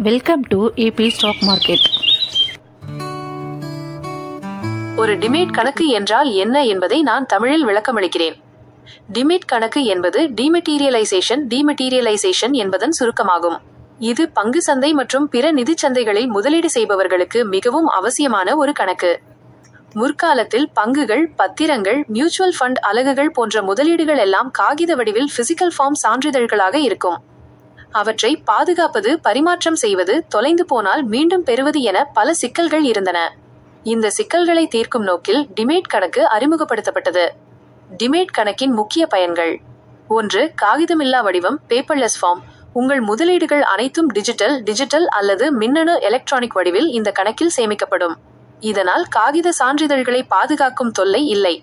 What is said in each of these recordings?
Welcome to AB stock market. ஒரு demat கணக்கு என்றால் என்ன என்பதை நான் தமிழில் விளக்கமளிக்கிறேன். டிமேட் கணக்கு என்பது டீமெட்டீரியலைசேஷன் என்பதன் சுருக்கமாகும். இது பங்கு சந்தை மற்றும் பிற நிதிச் சந்தைகளில் முதலீடு செய்பவர்களுக்கு மிகவும் அவசியமான ஒரு கணக்கு. முற்காலத்தில் பங்குகள், பத்திரங்கள், மியூச்சுவல் ஃபண்ட் அலகுகள் போன்ற முதலீடுகள் எல்லாம் காகித வடிவில் பிசிக்கல் ஃபார்ம் சான்றிதழ்களாக இருக்கும். அவற்றை பாதுகாப்பது, பரிமாற்றம் செய்வது, தொலைந்து போனால் மீண்டும் பெறுவது என பல சிக்கல்கள் இருந்தன. இந்த சிக்கல்களை தீர்க்கும் நோக்கில் டிமேட் கணக்கு அறிமுகப்படுத்தப்பட்டது. டிமேட் கணக்கின் முக்கிய பயன்கள்: 1. காகிதமில்லா வடிவம், பேப்பர்லெஸ் ஃபார்ம். உங்கள் முதலீடுகள் அனைத்தும் டிஜிட்டல் அல்லது மின்னணு எலக்ட்ரானிக் வடிவில் இந்த கணக்கில் சேமிக்கப்படும். இதனால் காகித சான்றிதழ்களை பாதுகாக்கும் தொல்லை இல்லை.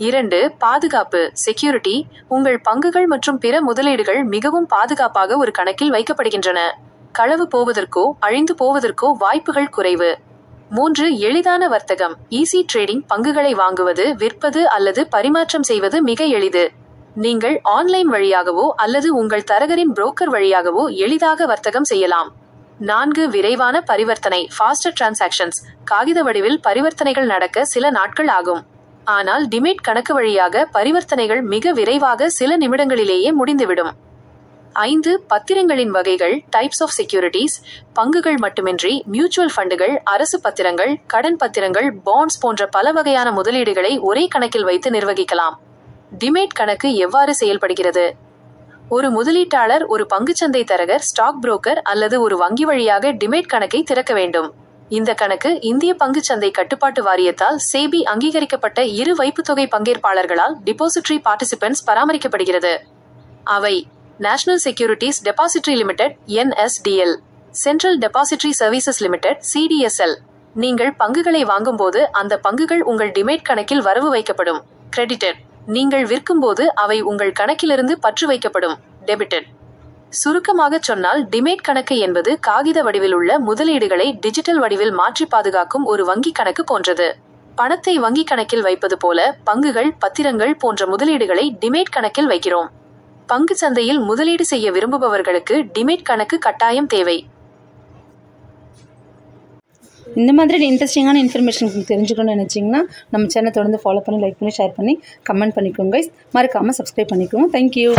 2. பாதுகாப்பு, செக்யூரிட்டி. உங்கள் பங்குகள் மற்றும் பிற முதலீடுகள் மிகவும் பாதுகாப்பாக ஒரு கணக்கில் வைக்கப்படுகின்றன. களவு போவதற்கோ அழிந்து போவதற்கோ வாய்ப்புகள் குறைவு. 3. எளிதான வர்த்தகம், ஈஸி ட்ரேடிங். பங்குகளை வாங்குவது, விற்பது அல்லது பரிமாற்றம் செய்வது மிக எளிது. நீங்கள் ஆன்லைன் வழியாகவோ அல்லது உங்கள் தரகரின் புரோக்கர் வழியாகவோ எளிதாக வர்த்தகம் செய்யலாம். 4. விரைவான பரிவர்த்தனை, ஃபாஸ்டர் டிரான்சாக்ஷன்ஸ். காகித வடிவில் பரிவர்த்தனைகள் நடக்க சில நாட்கள் ஆகும். ஆனால் டிமேட் கணக்கு வழியாக பரிவர்த்தனைகள் மிக விரைவாக சில நிமிடங்களிலேயே முடிந்துவிடும். 5. பத்திரங்களின் வகைகள், டைப்ஸ் ஆஃப் செக்யூரிட்டிஸ். பங்குகள் மட்டுமின்றி மியூச்சுவல் ஃபண்டுகள், அரசு பத்திரங்கள், கடன் பத்திரங்கள், பாண்ட்ஸ் போன்ற பல வகையான முதலீடுகளை ஒரே கணக்கில் வைத்து நிர்வகிக்கலாம். டிமேட் கணக்கு எவ்வாறு செயல்படுகிறது? ஒரு முதலீட்டாளர், ஒரு பங்குச்சந்தை தரகர், ஸ்டாக் புரோக்கர் அல்லது ஒரு வங்கி வழியாக டிமேட் கணக்கை திறக்க வேண்டும். இந்த கணக்கு இந்திய பங்குச்சந்தை கட்டுப்பாட்டு வாரியத்தால் செபி அங்கீகரிக்கப்பட்ட இரு வைப்புத்தொகை பங்கேற்பாளர்களால் டிபாசிட்டரி பார்ட்டிசிபென்ட்ஸ் பராமரிக்கப்படுகிறது. அவை: national securities depository limited (NSDL), central depository services limited (CDSL). நீங்கள் பங்குகளை வாங்கும்போது அந்த பங்குகள் உங்கள் டிமேட் கணக்கில் வரவு வைக்கப்படும் (கிரெடிட்டட்). நீங்கள் விற்கும்போது அவை உங்கள் கணக்கிலிருந்து பற்று வைக்கப்படும் (டெபிட்டட்). சுருக்கமாக சொன்னால், டிமேட் கணக்கு என்பது காகித வடிவில் உள்ள முதலீடுகளை டிஜிட்டல் வடிவில் மாற்றி பாதுகாக்கும் ஒரு வங்கி கணக்கு போன்றது. பணத்தை வங்கி கணக்கில் வைப்பது போல பங்குகள், பத்திரங்கள் போன்ற முதலீடுகளை டிமேட் கணக்கில் வைக்கிறோம். பங்கு சந்தையில் முதலீடு செய்ய விரும்புபவர்களுக்கு டிமேட் கணக்கு கட்டாயம் தேவை. இந்த மாதிரி இன்ட்ரெஸ்டிங்கான இன்ஃபர்மேஷன் தெரிஞ்சுக்கணும்னு நினச்சிங்கன்னா நம்ம சேனலை தொடர்ந்து ஃபாலோ பண்ணி, லைக் பண்ணி, ஷேர் பண்ணி, கமெண்ட் பண்ணிக்கோங்க. மறக்காமல் சப்ஸ்கிரைப் பண்ணிக்கோங்க. தேங்க்யூ.